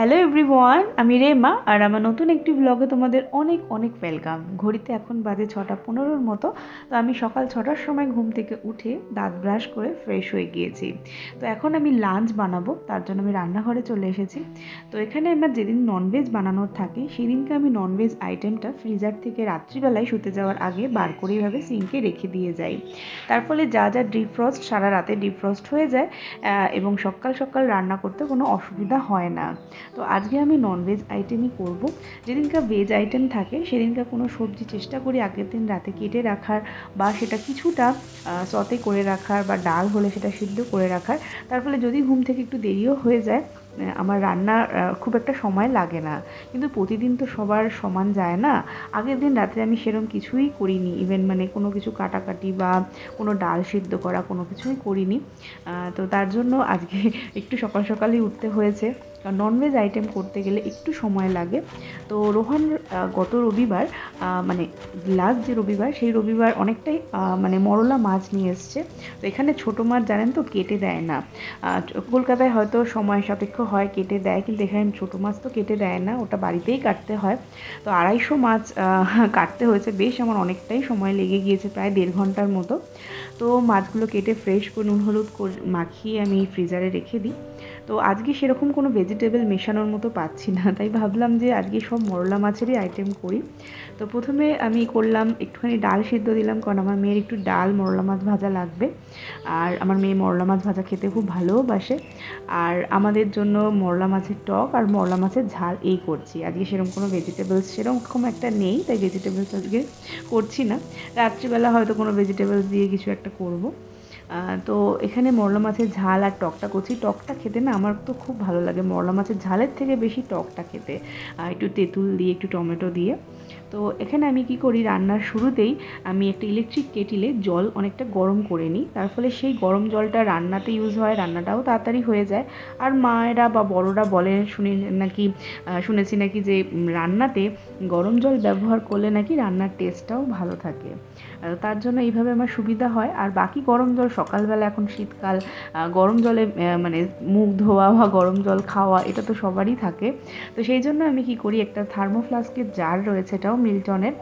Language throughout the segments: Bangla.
হ্যালো এভরিওয়ান, আমি রেমা আর আমার নতুন একটি ব্লগে তোমাদের অনেক অনেক ওয়েলকাম। ঘড়িতে এখন বাজে 6:15 মতো। তো আমি সকাল 6টার সময় ঘুম থেকে উঠে দাঁত ব্রাশ করে ফ্রেশ হয়ে গিয়েছি। তো এখন আমি লাঞ্চ বানাবো, তার জন্য আমি রান্নাঘরে চলে এসেছি। তো এখানে আমার যেদিন ননভেজ বানানোর থাকে সেদিনকে আমি ননভেজ আইটেমটা ফ্রিজার থেকে রাত্রিবেলায় শুতে যাওয়ার আগে বার করে এইভাবে সিঙ্কে রেখে দিয়ে যাই। তার ফলে যা যা ডিফ্রস্ট সারা রাতে ডিফ্রস্ট হয়ে যায় এবং সকাল সকাল রান্না করতে কোনো অসুবিধা হয় না। তো আজকে আমি ননভেজ আইটেমই করব। যেদিনকার ভেজ আইটেম থাকে সেদিনকার কোনো সবজি চেষ্টা করি আগের দিন রাতে কেটে রাখার, বা সেটা কিছুটা সতে করে রাখার, বা ডাল হলে সেটা সিদ্ধ করে রাখার। তার ফলে যদি ঘুম থেকে একটু দেরিও হয়ে যায়, আমার রান্নার খুব একটা সময় লাগে না। কিন্তু প্রতিদিন তো সবার সমান যায় না। আগের দিন রাতে আমি সেরকম কিছুই করিনি, ইভেন মানে কোনো কিছু কাটাকাটি বা কোনো ডাল সিদ্ধ করা কোনো কিছুই করিনি। তো তার জন্য আজকে একটু সকাল সকালই উঠতে হয়েছে, কারণ ননভেজ আইটেম করতে গেলে একটু সময় লাগে। তো রোহান গত রবিবার, মানে লাস্ট যে রবিবার, সেই রবিবার অনেকটাই মানে মরলা মাছ নিয়ে এসছে। তো এখানে ছোটো মাছ জানেন তো কেটে দেয় না। কলকাতায় হয়তো সময় সাপেক্ষ হয়, কেটে দেয়, কিন্তু এখানে ছোটো মাছ তো কেটে দেয় না, ওটা বাড়িতেই কাটতে হয়। তো 250 মাছ কাটতে হয়েছে, বেশ আমার অনেকটাই সময় লেগে গিয়েছে, প্রায় 1.5 ঘন্টার মতো। তো মাছগুলো কেটে ফ্রেশ করে নুন হলুদ মাখিয়ে আমি ফ্রিজারে রেখে দিই। তো আজকে সেরকম কোনো ভেজিটেবল মেশানোর মতো পাচ্ছি না, তাই ভাবলাম যে আজকে সব মরলা মাছেরই আইটেম করি। তো প্রথমে আমি করলাম একটুখানি ডাল সিদ্ধ দিলাম, কারণ আমার মেয়ের একটু ডাল মরলা মাছ ভাজা লাগবে। আর আমার মেয়ে মরলা মাছ ভাজা খেতে খুব ভালোবাসে। আর আমাদের জন্য মরলা মাছের টক আর মরলা মাছের ঝাল এই করছি আজকে। সেরকম কোনো ভেজিটেবলস সেরকম একটা নেই, তাই ভেজিটেবলস আজকে করছি না। রাত্রিবেলা হয়তো কোনো ভেজিটেবলস দিয়ে কিছু একটা করব। তো এখানে মরলা মাছের ঝাল আর টকটা করছি। টকটা খেতে না আমার তো খুব ভালো লাগে, মরলা মাছের ঝালের থেকে বেশি টকটা খেতে, একটু তেঁতুল দিয়ে একটু টমেটো দিয়ে। তো এখানে আমি কি করি, রান্নার শুরুতেই আমি একটা ইলেকট্রিক কেটিলে জল অনেকটা গরম করে নিই, তার ফলে সেই গরম জলটা রান্নাতে ইউজ হয়, রান্নাটাও তাড়াতাড়ি হয়ে যায়। আর মায়েরা বা বড়রা বলে শুনেছি নাকি যে রান্নাতে গরম জল ব্যবহার করলে নাকি রান্নার টেস্টটাও ভালো থাকে। তার জন্য এইভাবে আমার সুবিধা হয়। আর বাকি গরম জল সকালবেলা, এখন শীতকাল, গরম জলে মানে মুখ ধোয়া বা গরম জল খাওয়া এটা তো সবারই থাকে। তো সেই জন্য আমি কি করি, একটা থার্মোফ্লাস্কের জার রয়েছে, এটাও মিল্টনের,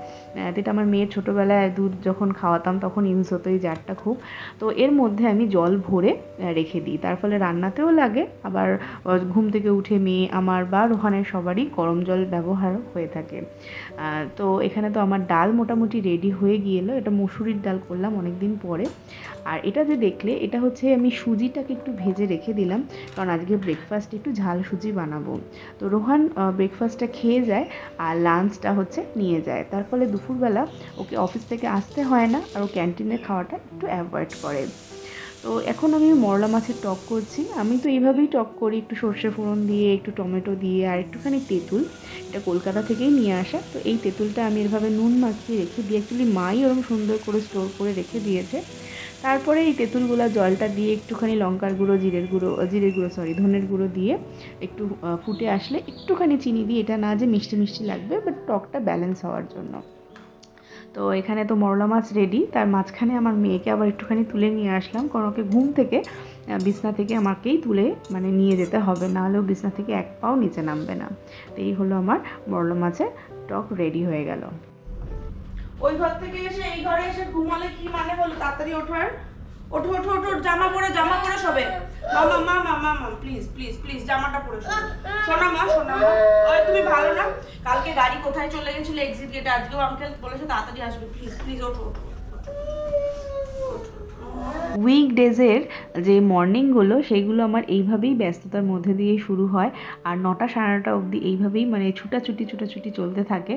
যেটা আমার মেয়ের ছোটোবেলায় দুধ যখন খাওয়াতাম তখন ইউজ হতো এই জারটা খুব। তো এর মধ্যে আমি জল ভরে রেখে দিই, তার ফলে রান্নাতেও লাগে, আবার ঘুম থেকে উঠে মেয়ে আমার বা রোহানের সবারই গরম জল ব্যবহার হয়ে থাকে। তো এখানে তো আমার ডাল মোটামুটি রেডি হয়ে গিয়েলো। এটা মসুরির ডাল করলাম অনেক দিন পরে। আর এটা যে দেখলে, এটা হচ্ছে আমি সুজিটাকে একটু ভেজে রেখে দিলাম, কারণ আজকে ব্রেকফাস্টে একটু ঝাল সুজি বানাবো। তো রোহান ব্রেকফাস্টটা খেয়ে যায় আর লাঞ্চটা হচ্ছে নিয়ে যায়, তার ফলে দুপুরবেলা ওকে অফিস থেকে আসতে হয় না, আর ও ক্যান্টিনের খাওয়াটা একটু অ্যাভয়েড করে। তো এখন আমি মরলা মাছের টক করছি। আমি তো এইভাবেই টক করি, একটু সর্ষে ফোড়ন দিয়ে, একটু টমেটো দিয়ে, আর একটুখানি তেঁতুল। এটা কলকাতা থেকেই নিয়ে আসা। তো এই তেঁতুলটা আমি এভাবে নুন মাখিয়ে রেখে দিই, অ্যাকচুয়ালি মাই ওরকম সুন্দর করে স্টোর করে রেখে দিয়েছে। তারপরে এই তেঁতুলগুলো জলটা দিয়ে একটুখানি লঙ্কার গুঁড়ো, ধনের গুঁড়ো দিয়ে একটু ফুটে আসলে একটুখানি চিনি দিই, এটা না যে মিষ্টি মিষ্টি লাগবে, বাট টকটা ব্যালেন্স হওয়ার জন্য। তো এখানে তো মরলা মাছ রেডি, তার মাঝখানে আমার মেয়েকে আবার একটুখানি তুলে নিয়ে আসলাম, কারণ ওকে ঘুম থেকে বিছনা থেকে আমাকেই তুলে মানে নিয়ে যেতে হবে, নাহলেও বিছনা থেকে এক পাও নিচে নামবে না। তো এই হলো আমার মরলা মাছের টক রেডি হয়ে গেল। ওই ঘর থেকে এসে এই ঘরে এসে ঘুমালে কি মানে হলো? তাড়াতাড়ি ওঠার, ওঠো ওঠো ওঠো, জামা পরে সবে। মামা মামা মামা প্লিজ প্লিজ প্লিজ জামাটা পরে শোনো। শোনা মা ওই তুমি ভালো না? কালকে গাড়ি কোথায় চলে গেছিল এক্সিট গেটে, আজকেও আঙ্কেল বলেছে তাড়াতাড়ি আসবে, প্লিজ প্লিজ ওঠো ওঠো। উইকডেজের যে মর্নিংগুলো সেইগুলো আমার এইভাবেই ব্যস্ততার মধ্যে দিয়ে শুরু হয়, আর 9টা সাড়ে 9টা অবধি এইভাবেই মানে ছুটাছুটি চলতে থাকে।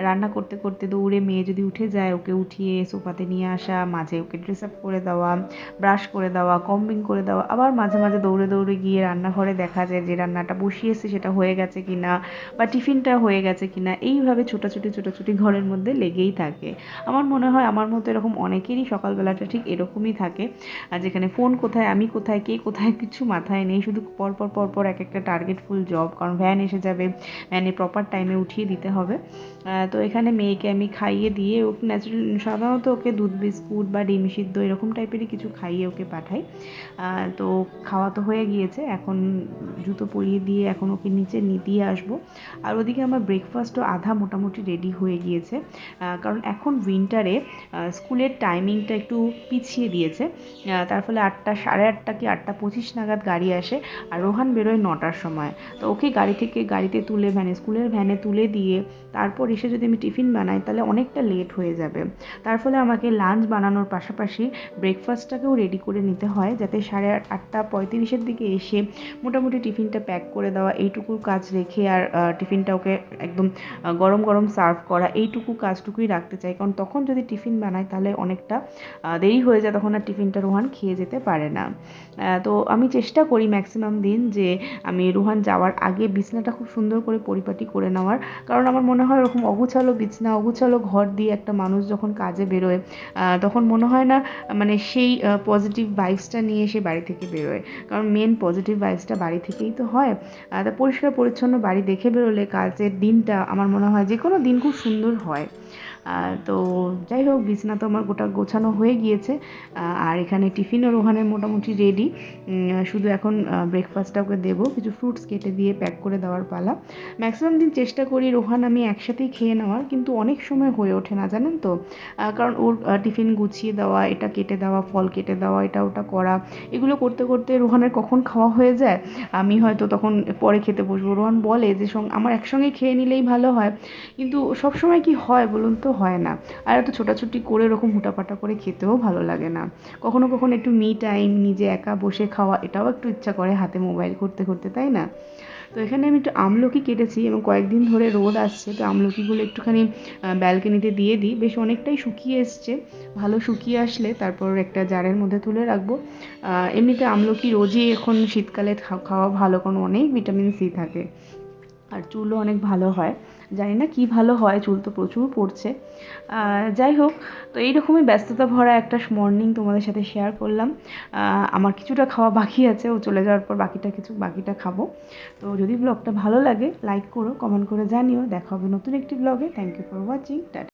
রান্না করতে করতে দৌড়ে মেয়ে যদি উঠে যায়, ওকে উঠিয়ে সোফাতে নিয়ে আসা, মাঝে ওকে ড্রেস আপ করে দেওয়া, ব্রাশ করে দেওয়া, কম্বিং করে দেওয়া, আবার মাঝে মাঝে দৌড়ে দৌড়ে গিয়ে রান্নাঘরে দেখা যায় যে রান্নাটা বসিয়েছে সেটা হয়ে গেছে কিনা, বা টিফিনটা হয়ে গেছে কিনা। এইভাবে ছোটাছুটি ঘরের মধ্যে লেগেই থাকে। আমার মনে হয় আমার মতো এরকম অনেকেরই সকালবেলাটা ঠিক এরকমই থাকে। থাকে, আর যেখানে ফোন কোথায়, আমি কোথায়, কে কোথায়, কিছু মাথায় নেই, শুধু পরপর এক একটা টার্গেটফুল জব, কারণ ভ্যান এসে যাবে, ভ্যানে প্রপার টাইমে উঠিয়ে দিতে হবে। তো এখানে মেয়েকে আমি খাইয়ে দিয়ে ওকে সাধারণত ওকে দুধ বিস্কুট বা ডিম সিদ্ধ এরকম টাইপেরই কিছু খাইয়ে ওকে পাঠাই। তো খাওয়া তো হয়ে গিয়েছে, এখন জুতো পরিয়ে দিয়ে এখন ওকে নিচে দিয়ে আসবো। আর ওদিকে আমার ব্রেকফাস্টও আধা মোটামুটি রেডি হয়ে গিয়েছে, কারণ এখন উইন্টারে স্কুলের টাইমিংটা একটু পিছিয়ে দিয়েছে, তার ফলে 8টা, সাড়ে 8টা কি 8:25 নাগাদ গাড়ি আসে, আর রোহান বেরোয় 9টার সময়। তো ওকে গাড়িতে তুলে স্কুলের ভ্যানে তুলে দিয়ে তারপর এসে যদি আমি টিফিন বানাই তাহলে অনেকটা লেট হয়ে যাবে। তার ফলে আমাকে লাঞ্চ বানানোর পাশাপাশি ব্রেকফাস্টটাকেও রেডি করে নিতে হয়, যাতে 8:35 দিকে এসে মোটামুটি টিফিনটা প্যাক করে দেওয়া, এইটুকু কাজ রেখে আর টিফিনটা ওকে একদম গরম গরম সার্ভ করা, এইটুকু কাজটুকুই রাখতে চাই, কারণ তখন যদি টিফিন বানাই তাহলে অনেকটা দেরি হয়ে যায়, তখন আর টিফিনটা রোহান খেয়ে যেতে পারে না। তো আমি চেষ্টা করি ম্যাক্সিমাম দিন যে আমি রোহান যাওয়ার আগে বিছনাটা খুব সুন্দর করে পরিপাটি করে নেওয়ার, কারণ আমার মনে হয় ওরকম অগুছালো বিছনা, অগুছালো ঘর দিয়ে একটা মানুষ যখন কাজে বেরোয় তখন মনে হয় না সেই পজিটিভ ভাইবসটা নিয়ে সে বাড়ি থেকে বেরোয়, কারণ মেন পজিটিভ ভাইবসটা বাড়ি থেকেই তো হয়। তা পরিষ্কার পরিচ্ছন্ন বাড়ি দেখে বেরোলে কাজের দিনটা আমার মনে হয় যে কোনো দিন খুব সুন্দর হয়। তো যাই হোক, বিছানা তো আমার গোছানো হয়ে গিয়েছে, আর এখানে টিফিনও রোহানের মোটামুটি রেডি, শুধু এখন ব্রেকফাস্টটা ওকে দেবো, কিছু ফ্রুটস কেটে দিয়ে প্যাক করে দেওয়ার পালা। ম্যাক্সিমাম দিন চেষ্টা করি রোহান আমি একসাথেই খেয়ে নেওয়ার, কিন্তু অনেক সময় হয়ে ওঠে না, জানেন তো, কারণ ওর টিফিন গুছিয়ে দেওয়া, এটা কেটে দেওয়া, ফল কেটে দেওয়া, এটা ওটা করা, এগুলো করতে করতে রোহানের কখন খাওয়া হয়ে যায়, আমি হয়তো তখন পরে খেতে বসবো। রোহান বলে যে আমার একসঙ্গে খেয়ে নিলেই ভালো হয়, কিন্তু সবসময় কি হয় বলুন তো, হয় না। আর এত ছোটাছুটি করে এরকম হুটাপাটা করে খেতেও ভালো লাগে না। কখনো কখনো একটু মি টাইম, নিজে একা বসে খাওয়া, এটাও একটু ইচ্ছা করে হাতে মোবাইল করতে করতে, তাই না? তো এখানে আমি একটু আমলকি কেটেছি, এবং কয়েকদিন ধরে রোদ আসছে, তো আমলকিগুলো একটুখানি ব্যালকনিতে দিয়ে দিই, বেশ অনেকটাই শুকিয়ে এসছে, ভালো শুকিয়ে আসলে তারপর একটা জারের মধ্যে তুলে রাখবো। এমনিতে আমলকি রোজই এখন শীতকালে খাওয়া ভালো, কারণ অনেক ভিটামিন সি থাকে, আর চুলও অনেক ভালো হয়। জানি না কি ভালো হয়, চুল তো প্রচুর পড়ছে। যাই হোক, তো এইরকমই ব্যস্ততা ভরা একটা মর্নিং তোমাদের সাথে শেয়ার করলাম। আমার কিছুটা খাওয়া বাকি আছে, ও চলে যাওয়ার পর বাকিটা খাবো। তো যদি ব্লগটা ভালো লাগে লাইক করো, কমেন্ট করে জানিও। দেখা হবে নতুন একটি ব্লগে। Thank you for watching. Tata.